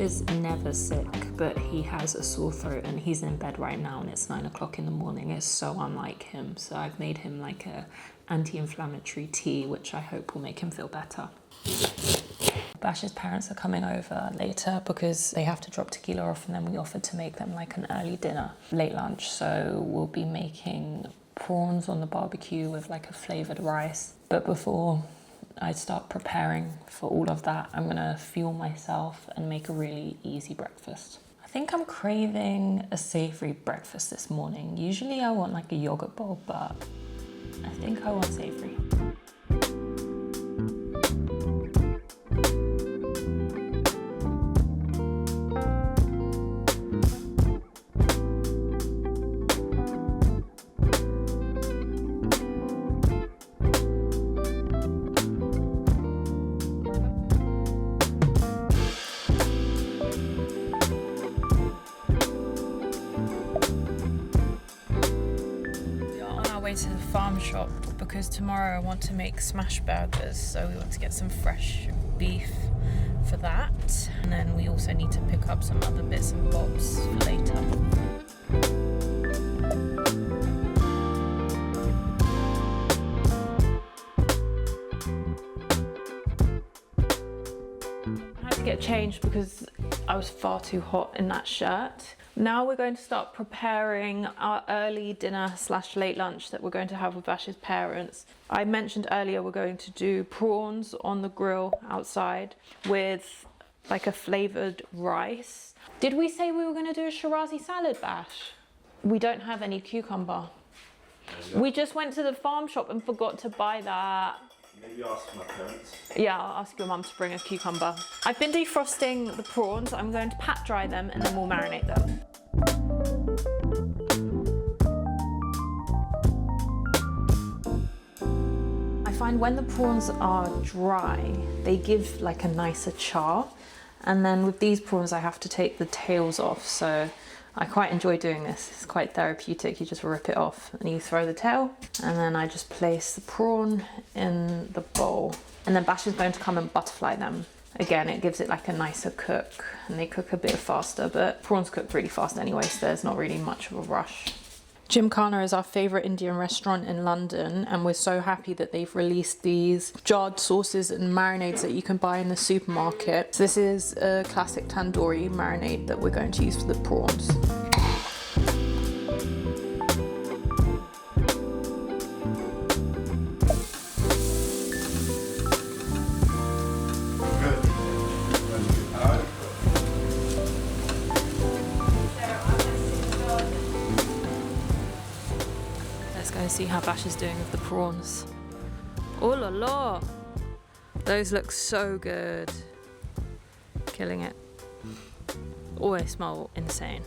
is never sick, but he has a sore throat and he's in bed right now and it's 9 o'clock in the morning. It's so unlike him. So I've made him like a anti-inflammatory tea, which I hope will make him feel better. Bash's parents are coming over later because they have to drop tequila off, and then we offered to make them like an early dinner, late lunch. So we'll be making prawns on the barbecue with like a flavored rice. But before I start preparing for all of that, I'm gonna fuel myself and make a really easy breakfast. I think I'm craving a savory breakfast this morning. Usually I want like a yogurt bowl, but I think I want savory. To the farm shop because tomorrow I want to make smash burgers, so we want to get some fresh beef for that, and then we also need to pick up some other bits and bobs for later. I had to get changed because I was far too hot in that shirt. Now we're going to start preparing our early dinner / late lunch that we're going to have with Bash's parents. I mentioned earlier we're going to do prawns on the grill outside with like a flavored rice. Did we say we were going to do a Shirazi salad, Bash? We don't have any cucumber. We just went to the farm shop and forgot to buy that. Maybe ask my parents. Yeah, I'll ask your mum to bring a cucumber. I've been defrosting the prawns. I'm going to pat dry them and then we'll marinate them. I find when the prawns are dry, they give like a nicer char. And then with these prawns, I have to take the tails off. So I quite enjoy doing this. It's quite therapeutic. You just rip it off and you throw the tail. And then I just place the prawn in the bowl. And then Bash is going to come and butterfly them. Again, it gives it like a nicer cook, and they cook a bit faster, but prawns cook really fast anyway, so there's not really much of a rush. Gymkhana is our favourite Indian restaurant in London, and we're so happy that they've released these jarred sauces and marinades that you can buy in the supermarket. So this is a classic tandoori marinade that we're going to use for the prawns. See how Bash is doing with the prawns. Oh la la! Those look so good. Killing it. Oh, they smell insane.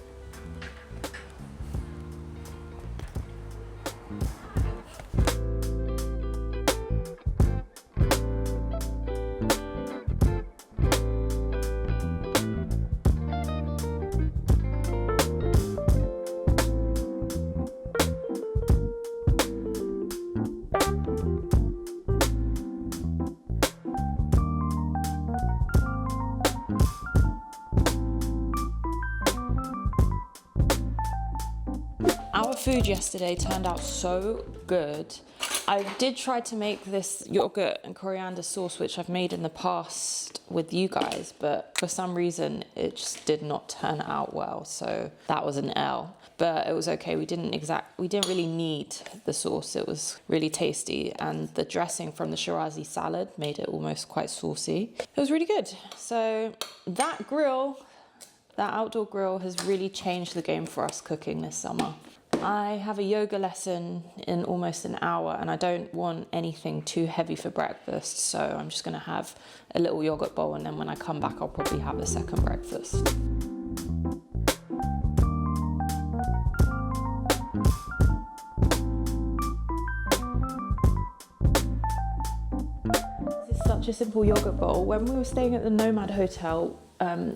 Our food yesterday turned out so good. I did try to make this yogurt and coriander sauce, which I've made in the past with you guys, but for some reason it just did not turn out well, so that was an L. But it was okay. We didn't really need the sauce. It was really tasty, and the dressing from the Shirazi salad made it almost quite saucy. It was really good. So that outdoor grill has really changed the game for us cooking this summer. I have a yoga lesson in almost an hour, and I don't want anything too heavy for breakfast, so I'm just going to have a little yogurt bowl, and then when I come back I'll probably have a second breakfast. This is such a simple yogurt bowl. When we were staying at the Nomad Hotel,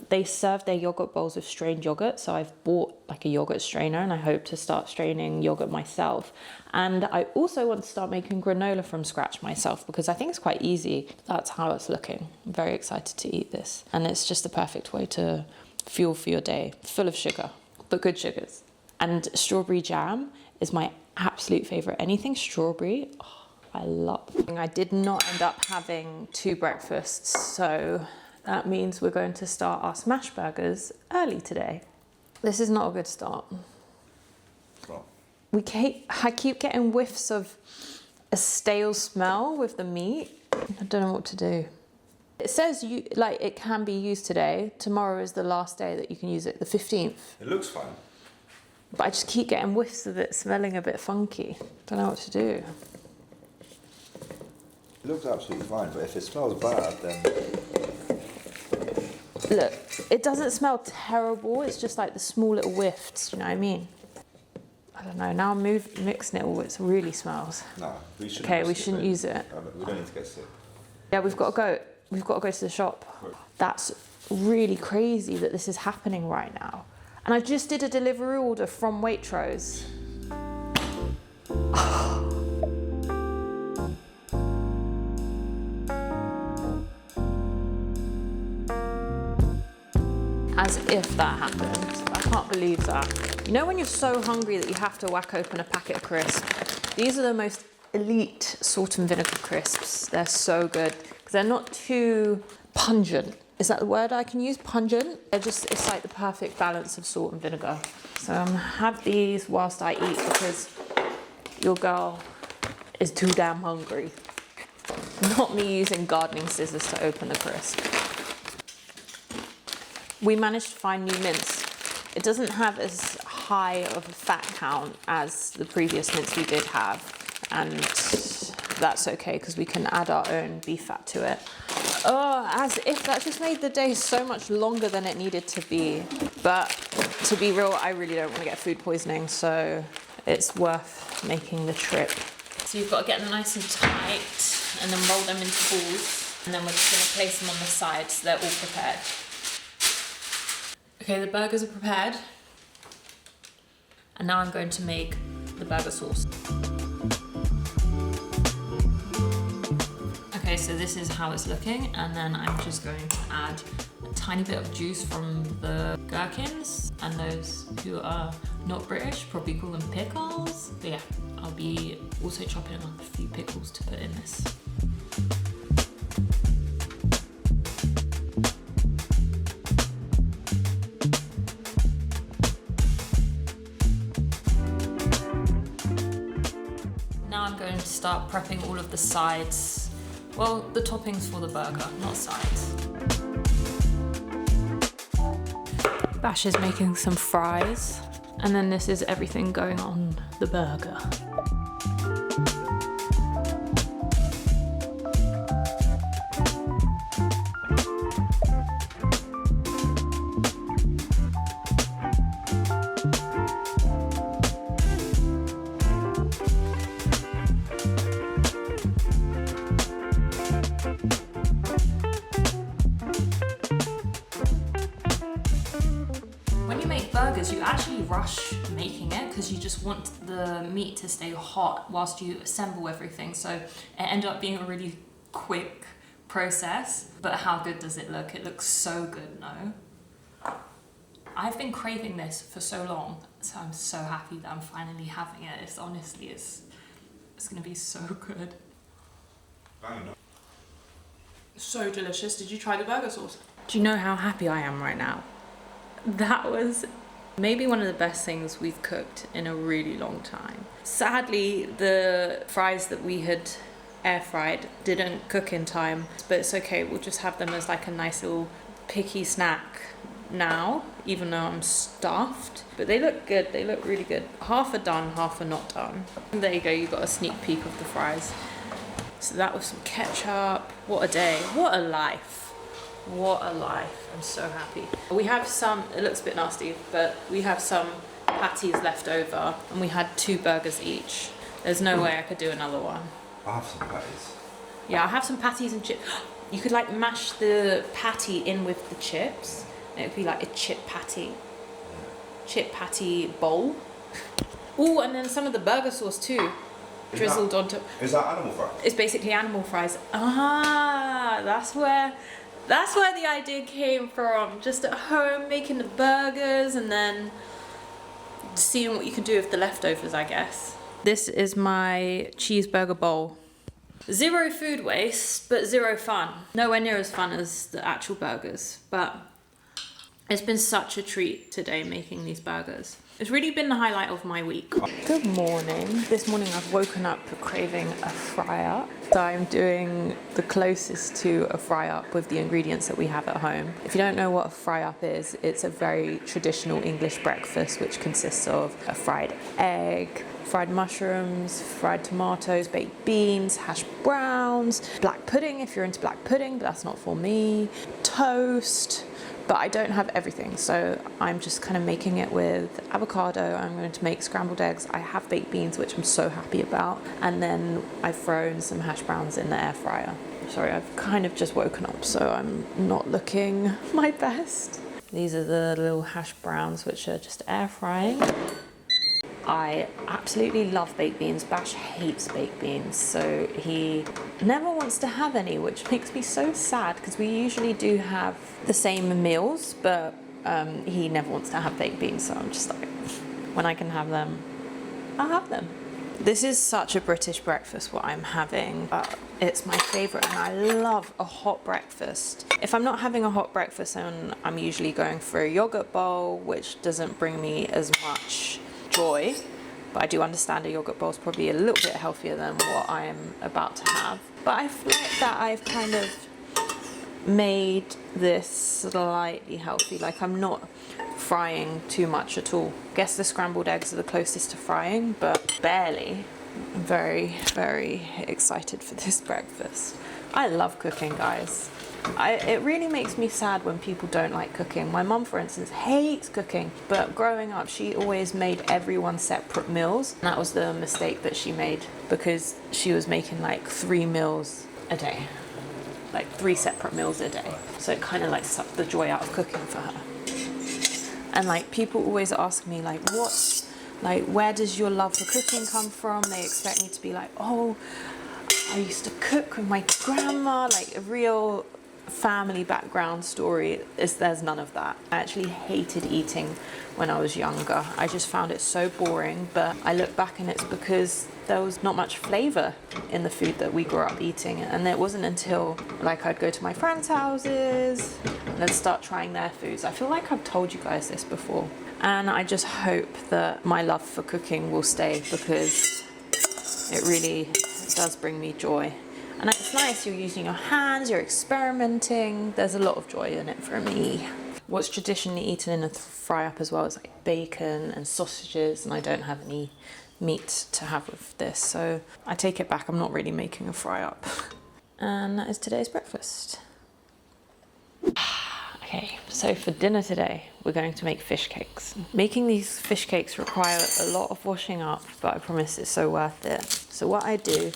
they serve their yogurt bowls with strained yogurt. So I've bought like a yogurt strainer and I hope to start straining yogurt myself. And I also want to start making granola from scratch myself because I think it's quite easy. That's how it's looking. I'm very excited to eat this. And it's just the perfect way to fuel for your day. Full of sugar, but good sugars. And strawberry jam is my absolute favorite. Anything strawberry, oh, I love. I did not end up having 2 breakfasts, so that means we're going to start our smash burgers early today. This is not a good start. Well, I keep getting whiffs of a stale smell with the meat. I don't know what to do. It says it can be used today. Tomorrow is the last day that you can use it, the 15th. it looks fine. But I just keep getting whiffs of it smelling a bit funky. Don't know what to do. It looks absolutely fine, but if it smells bad, then... Look, it doesn't smell terrible. It's just like the small little whiffs, you know what I mean? I don't know, now I'm mixing it all, it really smells. No, we shouldn't. Okay, we shouldn't use it. We don't need to get sick. Yeah, we've got to go. We've got to go to the shop. That's really crazy that this is happening right now. And I just did a delivery order from Waitrose. As if that happened. I can't believe that. You know when you're so hungry that you have to whack open a packet of crisps? These are the most elite salt and vinegar crisps. They're so good because they're not too pungent. Is that the word I can use? Pungent? It's like the perfect balance of salt and vinegar. So have these whilst I eat because your girl is too damn hungry. Not me using gardening scissors to open the crisp. We managed to find new mince. It doesn't have as high of a fat count as the previous mince we did have, and that's okay because we can add our own beef fat to it. Oh, as if that just made the day so much longer than it needed to be. But to be real, I really don't want to get food poisoning, so it's worth making the trip. So you've got to get them nice and tight and then roll them into balls, and then we're just going to place them on the side so they're all prepared. Okay, the burgers are prepared. And now I'm going to make the burger sauce. Okay, so this is how it's looking, and then I'm just going to add a tiny bit of juice from the gherkins, and those who are not British probably call them pickles. But yeah, I'll be also chopping up a few pickles to put in this. I'm going to start prepping all of the sides. Well, the toppings for the burger, not sides. Bash is making some fries, and then this is everything going on the burger. Burgers, you actually rush making it because you just want the meat to stay hot whilst you assemble everything, so it ended up being a really quick process. But how good does it look? It looks so good, no? I've been craving this for so long, so I'm so happy that I'm finally having it. It's honestly, it's gonna be so good. So delicious. Did you try the burger sauce? Do you know how happy I am right now? That was maybe one of the best things we've cooked in a really long time. Sadly, the fries that we had air fried didn't cook in time, but it's okay, we'll just have them as like a nice little picky snack now, even though I'm stuffed. But they look good, they look really good. Half are done, half are not done. And there you go, you got a sneak peek of the fries. So that was some ketchup. What a day, what a life. What a life, I'm so happy. We have some, it looks a bit nasty, but we have some patties left over, and we had 2 burgers each. There's no way I could do another one. I'll have some patties. Yeah, I'll have some patties and chips. You could like mash the patty in with the chips, and it would be like a chip patty bowl. Oh, and then some of the burger sauce too, drizzled onto. Is that animal fries? It's basically animal fries. Ah, that's where the idea came from. Just at home making the burgers and then seeing what you can do with the leftovers, I guess. This is my cheeseburger bowl. 0 food waste, but 0 fun. Nowhere near as fun as the actual burgers, but it's been such a treat today making these burgers. It's really been the highlight of my week. Good morning. This morning I've woken up craving a fry-up. So I'm doing the closest to a fry-up with the ingredients that we have at home. If you don't know what a fry-up is, it's a very traditional English breakfast which consists of a fried egg, fried mushrooms, fried tomatoes, baked beans, hash browns, black pudding if you're into black pudding, but that's not for me, toast. But I don't have everything, so I'm just kind of making it with avocado. I'm going to make scrambled eggs. I have baked beans, which I'm so happy about. And then I've thrown some hash browns in the air fryer. Sorry, I've kind of just woken up, so I'm not looking my best. These are the little hash browns, which are just air frying. I absolutely love baked beans. Bash hates baked beans, so he never wants to have any, which makes me so sad because we usually do have the same meals, but he never wants to have baked beans, so I'm just like, when I can have them, I'll have them. This is such a British breakfast, what I'm having. It's my favorite, and I love a hot breakfast. If I'm not having a hot breakfast, then I'm usually going for a yogurt bowl, which doesn't bring me as much joy, but I do understand a yogurt bowl is probably a little bit healthier than what I am about to have. But I feel like that I've kind of made this slightly healthy, like I'm not frying too much at all. Guess the scrambled eggs are the closest to frying, but barely. I'm very, very excited for this breakfast. I love cooking, guys. It really makes me sad when people don't like cooking. My mum, for instance, hates cooking, but growing up, she always made everyone separate meals. And that was the mistake that she made because she was making like 3 meals a day, like 3 separate meals a day. So it kind of like sucked the joy out of cooking for her. And like people always ask me like, where does your love for cooking come from? They expect me to be like, oh, I used to cook with my grandma, like a real family background story. There's none of that. I actually hated eating when I was younger. I just found it so boring, but I look back and it's because there was not much flavor in the food that we grew up eating, and it wasn't until like I'd go to my friends' houses and then start trying their foods. I feel like I've told you guys this before, and I just hope that my love for cooking will stay because it really does bring me joy. And it's nice, you're using your hands, you're experimenting. There's a lot of joy in it for me. What's traditionally eaten in a fry-up as well is like bacon and sausages, and I don't have any meat to have with this, so I take it back. I'm not really making a fry-up. And that is today's breakfast. Okay, so for dinner today, we're going to make fish cakes. Making these fish cakes require a lot of washing up, but I promise it's so worth it. So what I do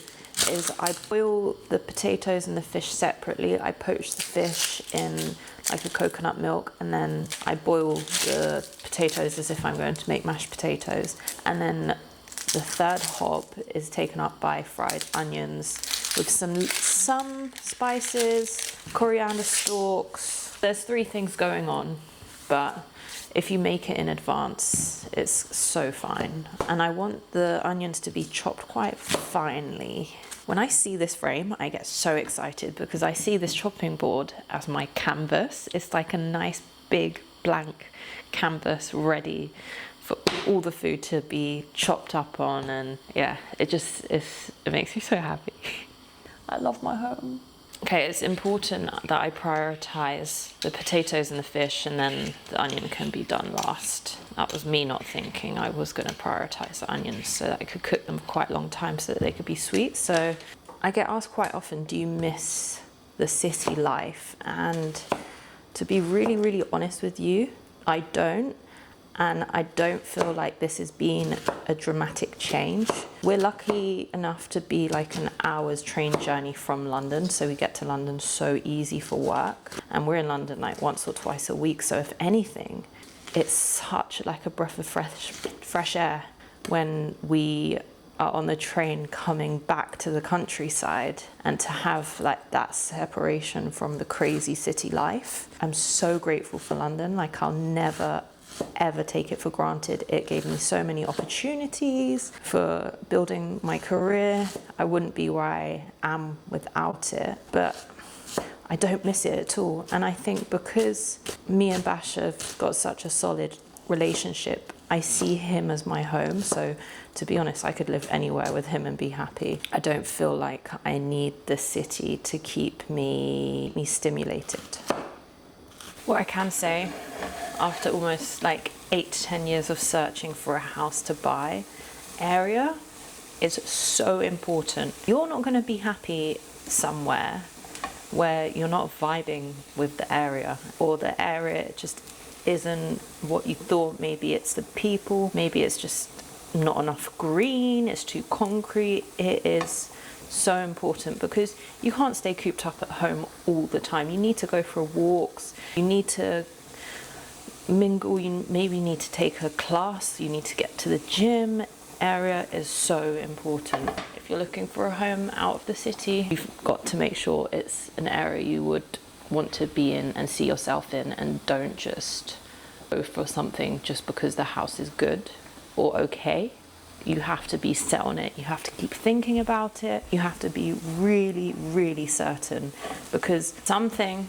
is I boil the potatoes and the fish separately. I poach the fish in like a coconut milk, and then I boil the potatoes as if I'm going to make mashed potatoes. And then the third hob is taken up by fried onions with some spices, coriander stalks. There's 3 things going on, but if you make it in advance, it's so fine. And I want the onions to be chopped quite finely. When I see this frame, I get so excited because I see this chopping board as my canvas. It's like a nice big blank canvas ready for all the food to be chopped up on, and yeah, it makes me so happy. I love my home. Okay, it's important that I prioritize the potatoes and the fish, and then the onion can be done last. That was me not thinking I was going to prioritize the onions so that I could cook them for quite a long time so that they could be sweet. So I get asked quite often, do you miss the city life? And to be really, really honest with you, I don't. and I don't feel like this has been a dramatic change. We're lucky enough to be like an hour's train journey from London, so we get to London so easy for work, and we're in London like once or twice a week, so if anything, it's such like a breath of fresh air when we are on the train coming back to the countryside, and to have like that separation from the crazy city life. I'm so grateful for London. Like, I'll never ever take it for granted. It gave me so many opportunities for building my career. I wouldn't be where I am without it, but I don't miss it at all. And I think because me and Bash have got such a solid relationship, I see him as my home. So to be honest, I could live anywhere with him and be happy. I don't feel like I need the city to keep me stimulated. What I can say, after almost like 8 to 10 years of searching for a house to buy, area is so important. You're not going to be happy somewhere where you're not vibing with the area, or the area just isn't what you thought. Maybe it's the people, maybe it's just not enough green, it's too concrete. It is so important because you can't stay cooped up at home all the time. You need to go for walks, you need to mingle, you maybe need to take a class, you need to get to the gym. Area is so important. If you're looking for a home out of the city, you've got to make sure it's an area you would want to be in and see yourself in, and don't just go for something just because the house is good or okay. You have to be set on it. You have to keep thinking about it. You have to be really, really certain, because something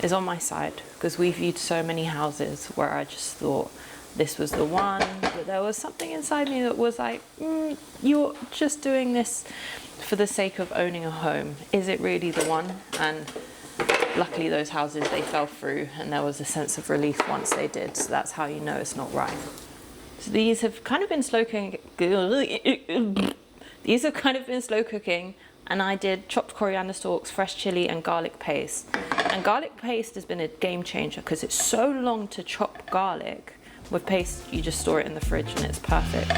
is on my side, because we viewed so many houses where I just thought this was the one, but there was something inside me that was like, you're just doing this for the sake of owning a home. Is it really the one? And luckily those houses, they fell through, and there was a sense of relief once they did. So that's how you know it's not right. So these have kind of been slow cooking. These have kind of been slow cooking, and I did chopped coriander stalks, fresh chili, and garlic paste. And garlic paste has been a game changer because it's so long to chop garlic. With paste, you just store it in the fridge and it's perfect.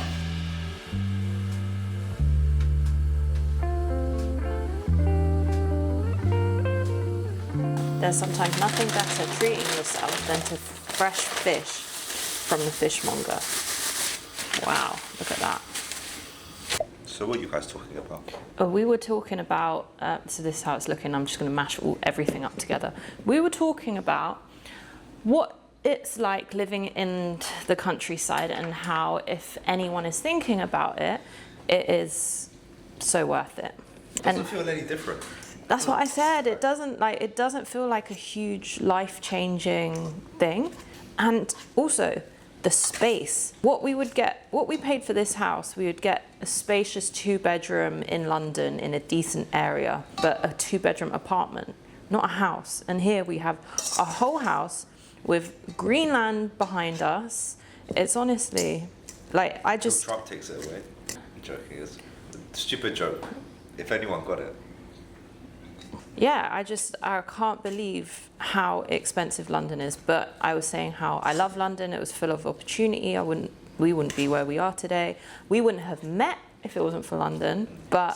There's sometimes nothing better treating yourself than to fresh fish from the fishmonger. Wow, look at that. So what are you guys talking about? We were talking about, so this is how it's looking. I'm just going to mash everything up together. We were talking about what it's like living in the countryside, and how if anyone is thinking about it, it is so worth it. It doesn't feel any different. That's what I said. It doesn't feel like a huge life-changing thing. And also the space. What we paid for this house, we would get a spacious 2-bedroom in London in a decent area, but a 2-bedroom apartment, not a house. And here we have a whole house with green land behind us. It's honestly, like, I just... Trump takes it away. I'm joking. It's a stupid joke. If anyone got it. Yeah, I can't believe how expensive London is. But I was saying how I love London. It was full of opportunity. We wouldn't be where we are today. We wouldn't have met if it wasn't for London. But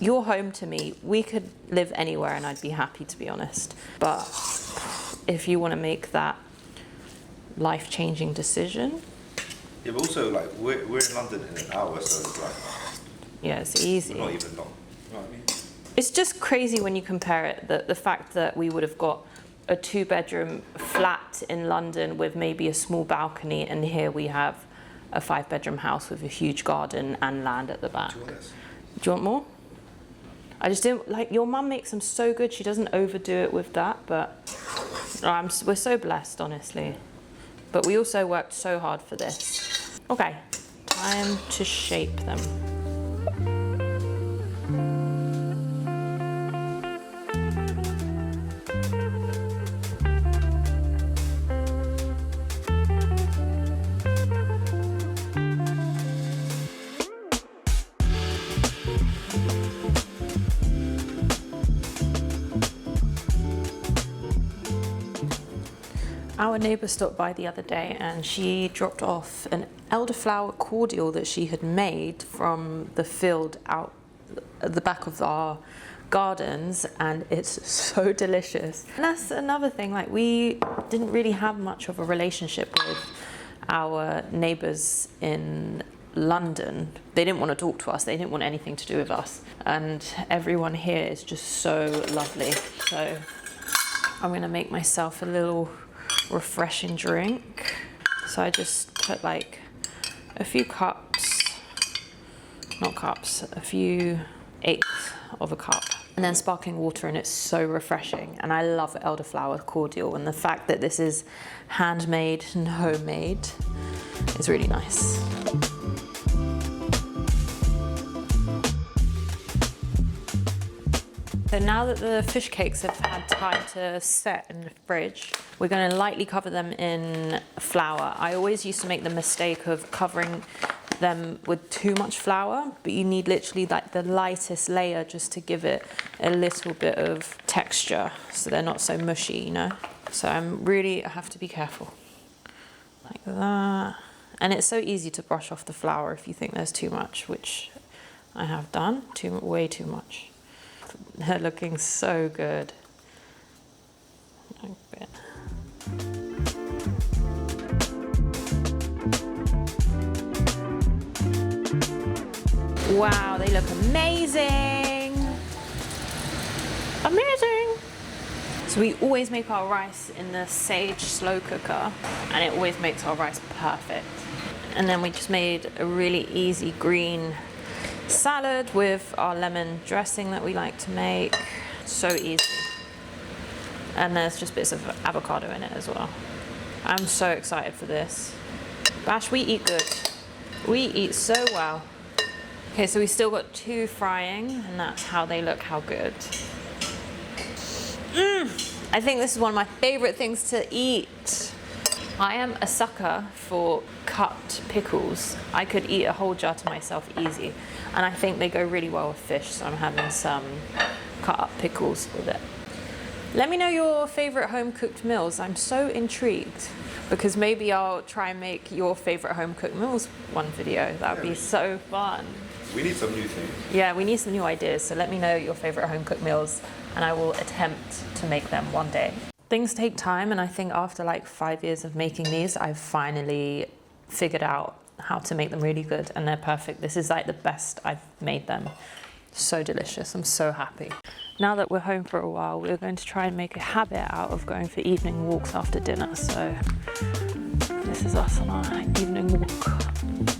you're home to me. We could live anywhere and I'd be happy, to be honest. But if you want to make that life-changing decision. Yeah, but also, like, we're in London in an hour, so it's like... Yeah, it's easy. Not even long. You know what I mean? It's just crazy when you compare it, the fact that we would have got a 2-bedroom flat in London with maybe a small balcony, and here we have a 5-bedroom house with a huge garden and land at the back. Do you want more? I just didn't, like, your mum makes them so good. She doesn't overdo it with that, but we're so blessed, honestly. But we also worked so hard for this. Okay, time to shape them. Our neighbour stopped by the other day and she dropped off an elderflower cordial that she had made from the field out at the back of our gardens, and it's so delicious. And that's another thing, like we didn't really have much of a relationship with our neighbours in London. They didn't want to talk to us, they didn't want anything to do with us, and everyone here is just so lovely. So I'm gonna make myself a little refreshing drink. So I just put like a few a few eighths of a cup, and then sparkling water, and it's so refreshing. And I love elderflower cordial, and the fact that this is handmade and homemade is really nice. So now that the fish cakes have had time to set in the fridge, we're going to lightly cover them in flour. I always used to make the mistake of covering them with too much flour, but you need literally like the lightest layer just to give it a little bit of texture so they're not so mushy, you know? So I have to be careful. Like that. And it's so easy to brush off the flour if you think there's too much, which I have done, way too much. They're looking so good. A bit. Wow, they look amazing. Amazing. So we always make our rice in the sage slow cooker, and it always makes our rice perfect. And then we just made a really easy green salad with our lemon dressing that we like to make. So easy. And there's just bits of avocado in it as well. I'm so excited for this. Bash, we eat good. We eat so well. Okay, so we still got 2 frying, and that's how they look, how good. I think this is one of my favorite things to eat. I am a sucker for cut pickles. I could eat a whole jar to myself easy. And I think they go really well with fish, so I'm having some cut up pickles with it. Let me know your favorite home cooked meals. I'm so intrigued, because maybe I'll try and make your favorite home cooked meals one video. That would be so fun. We need some new things. Yeah, we need some new ideas. So let me know your favorite home cooked meals, and I will attempt to make them one day. Things take time, and I think after like 5 years of making these, I've finally figured out how to make them really good, and they're perfect. This is like the best I've made them. So delicious. I'm so happy. Now that we're home for a while, we're going to try and make a habit out of going for evening walks after dinner. So this is us on our evening walk.